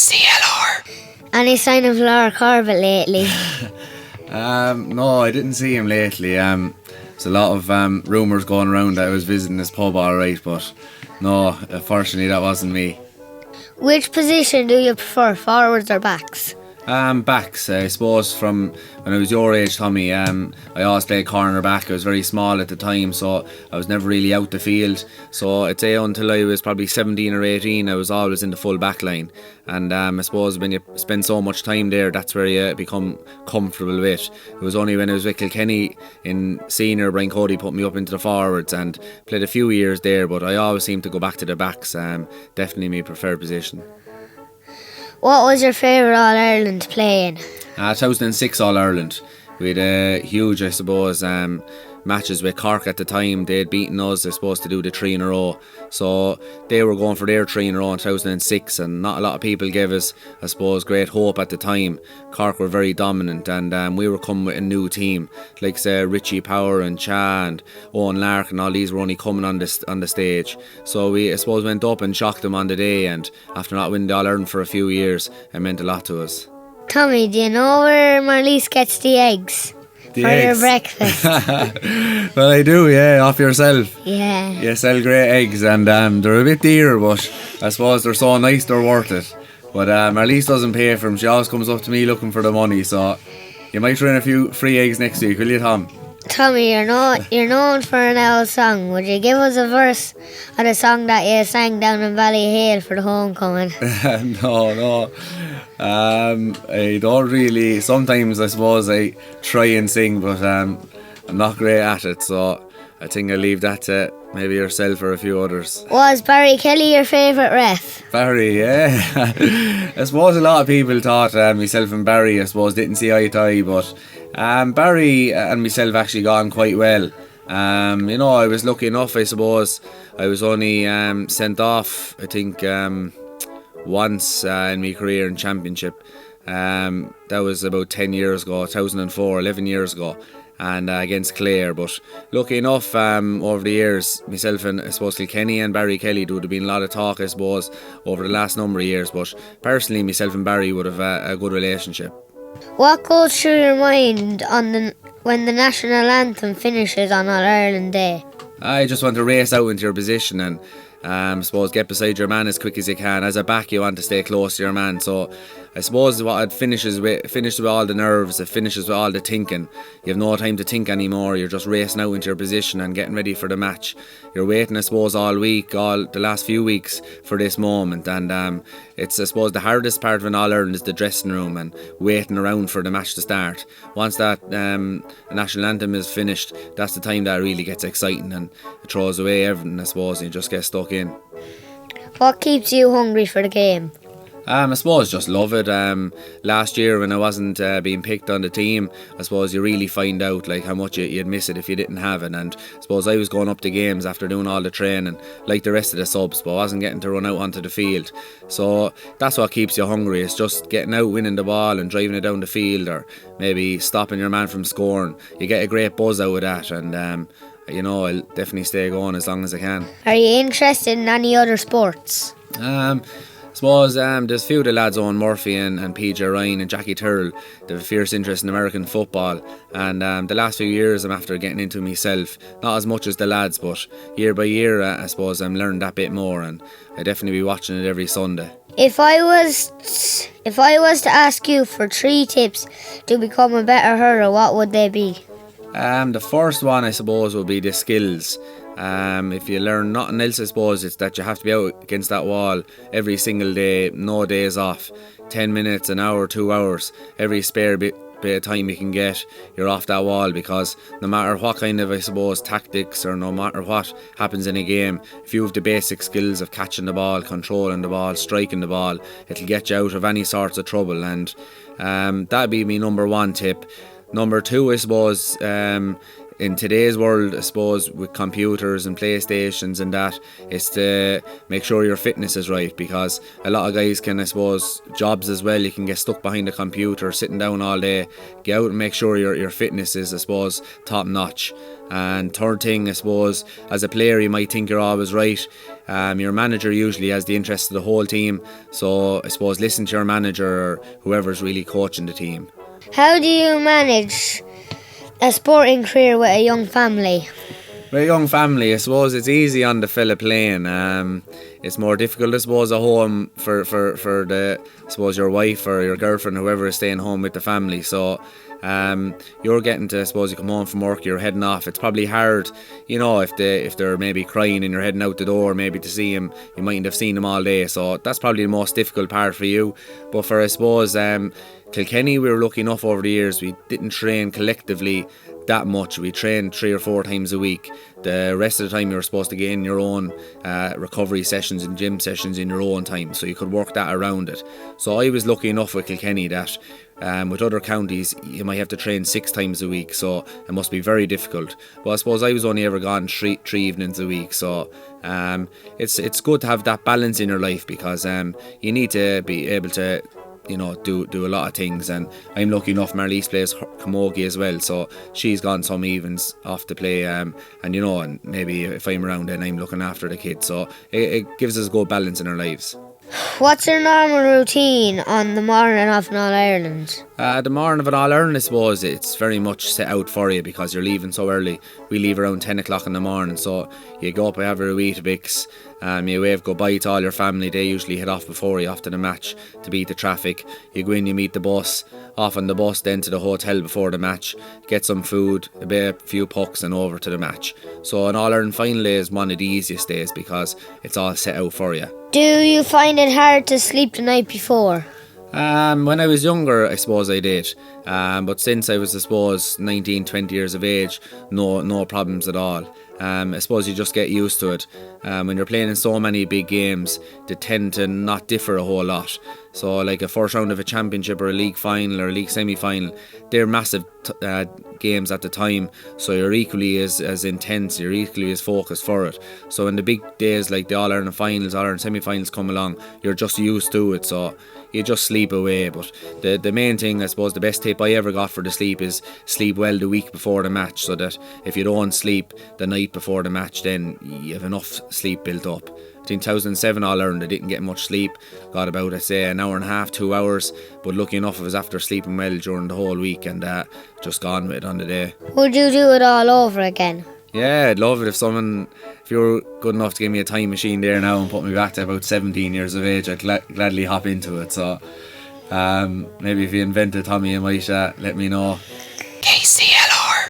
KCLR. Any sign of Lar Corbett lately? No, I didn't see him lately. There's a lot of rumours going around that I was visiting his pub alright, but no, unfortunately that wasn't me. Which position do you prefer, forwards or backs? Backs, I suppose. From when I was your age, Tommy, I always played corner back. I was very small at the time, so I was never really out the field. So I'd say until I was probably 17 or 18, I was always in the full back line. And I suppose when you spend so much time there, that's where you become comfortable with. It was only when I was with Kilkenny in senior, Brian Cody put me up into the forwards and played a few years there, but I always seem to go back to the backs. Definitely my preferred position. What was your favourite All-Ireland playing? 2006 All-Ireland. We had a huge, I suppose, matches with Cork at the time. They had beaten us, I suppose, to do the 3 in a row. So they were going for their 3 in a row in 2006, and not a lot of people gave us, I suppose, great hope at the time. Cork were very dominant, and we were coming with a new team. Like, say, Richie Power and Cha and Owen Lark and all these were only coming on the stage. So we, I suppose, went up and shocked them on the day, and after not winning the All-Ireland for a few years, it meant a lot to us. Tommy, do you know where Marlies gets the eggs? The for eggs. Your breakfast? Well, I do, yeah, off yourself. Yeah. You sell great eggs, and they're a bit dear, but I suppose they're so nice they're worth it. But Marlies doesn't pay for them. She always comes up to me looking for the money, so you might throw in a few free eggs next week, will you, Tom? Tommy, you're known for an old song. Would you give us a verse of the song that you sang down in Ballyhale for the homecoming? No. I don't really. Sometimes I suppose I try and sing, but I'm not great at it, so I think I'll leave that to maybe yourself or a few others. Was Barry Kelly your favourite ref? Barry, yeah. I suppose a lot of people thought myself and Barry, I suppose, didn't see eye to eye, but Barry and myself actually got on quite well. I was lucky enough, I suppose. I was only sent off, I think, once in my career in championship. That was about 10 years ago, 2004, 11 years ago, and against Clare. But lucky enough, over the years, myself and I suppose Kilkenny and Barry Kelly, there would have been a lot of talk, I suppose, over the last number of years. But personally, myself and Barry would have a good relationship. What goes through your mind when the national anthem finishes on All-Ireland Day? I just want to race out into your position and I suppose get beside your man as quick as you can. As a back, you want to stay close to your man. So I suppose what it finishes with all the nerves, it finishes with all the thinking. You have no time to think anymore. You're just racing out into your position and getting ready for the match. You're waiting, I suppose, all week, all the last few weeks for this moment. And it's, I suppose, the hardest part of an All-Ireland is the dressing room and waiting around for the match to start. Once that national anthem is finished, that's the time that really gets exciting and it throws away everything, I suppose, and you just get stuck in. What keeps you hungry for the game? I suppose just love it. Last year when I wasn't being picked on the team, I suppose you really find out like how much you'd miss it if you didn't have it. And I suppose I was going up to games after doing all the training like the rest of the subs, but I wasn't getting to run out onto the field. So that's what keeps you hungry. It's just getting out, winning the ball and driving it down the field, or maybe stopping your man from scoring. You get a great buzz out of that, and I'll definitely stay going as long as I can. Are you interested in any other sports? I suppose there's a few of the lads, Owen Murphy and PJ Ryan and Jackie Turrell, they have a fierce interest in American football, and the last few years I'm after getting into myself, not as much as the lads, but year by year I suppose I'm learning that bit more, and I definitely be watching it every Sunday. If I was to ask you for 3 tips to become a better hurler, what would they be? The first one, I suppose, would be the skills. If you learn nothing else, I suppose, it's that you have to be out against that wall every single day, no days off. 10 minutes, an hour, 2 hours, every spare bit of time you can get, you're off that wall, because no matter what kind of, I suppose, tactics, or no matter what happens in a game, if you have the basic skills of catching the ball, controlling the ball, striking the ball, it'll get you out of any sorts of trouble, and that'd be my number 1 tip. Number 2, I suppose, in today's world, I suppose, with computers and PlayStations and that, is to make sure your fitness is right, because a lot of guys can, I suppose, jobs as well, you can get stuck behind a computer sitting down all day. Get out and make sure your fitness is, I suppose, top notch. And third thing, I suppose, as a player you might think you're always right. Your manager usually has the interest of the whole team, so I suppose listen to your manager or whoever's really coaching the team. How do you manage a sporting career with a young family? With a young family, I suppose it's easy on the fella playing. It's more difficult, I suppose, at home for the, I suppose, your wife or your girlfriend, whoever is staying home with the family. So you're getting to, I suppose, you come home from work, you're heading off. It's probably hard, if they're maybe crying and you're heading out the door, maybe to see them, you mightn't have seen them all day. So that's probably the most difficult part for you. But for, I suppose, Kilkenny, we were lucky enough over the years. We didn't train collectively that much. We trained 3 or 4 times a week. The rest of the time you were supposed to get in your own recovery sessions and gym sessions in your own time, so you could work that around it. So I was lucky enough with Kilkenny that with other counties you might have to train 6 times a week, so it must be very difficult. But I suppose I was only ever gone three evenings a week, so it's good to have that balance in your life, because you need to be able to do a lot of things. And I'm lucky enough, Marliese plays camogie as well, so she's gone some evens off to play, and maybe if I'm around then I'm looking after the kids, so it gives us a good balance in our lives. What's your normal routine on the morning of an All-Ireland? The morning of an All-Ireland, I suppose, it's very much set out for you because you're leaving so early. We leave around 10 o'clock in the morning, so you go up, you have a Weetabix, you wave goodbye to all your family. They usually head off before you, off to the match to beat the traffic. You go in, you meet the bus, off on the bus then to the hotel before the match, get some food, a few pucks and over to the match. So an All-Ireland final day is one of the easiest days because it's all set out for you. Do you find it hard to sleep the night before? When I was younger, I suppose I did. But since I was, I suppose, 19, 20 years of age, no problems at all. I suppose you just get used to it. When you're playing in so many big games, they tend to not differ a whole lot. So like a first round of a championship or a league final or a league semi-final, they're massive games at the time, so you're equally as intense, you're equally as focused for it. So when the big days like the All-Ireland finals, All-Ireland semi-finals come along, you're just used to it, so you just sleep away. But the main thing, I suppose, the best tip I ever got for the sleep is sleep well the week before the match, so that if you don't sleep the night before the match, then you have enough sleep built up. I think 2007 All-Ireland, I didn't get much sleep, got about, I'd say, an hour and a half, 2 hours, but lucky enough I was after sleeping well during the whole week and just gone with it on the day. Would you do it all over again? Yeah, I'd love it if you were good enough to give me a time machine there now and put me back to about 17 years of age, I'd gladly hop into it. So maybe if you invent it, Tommy, you might let me know. KCLR.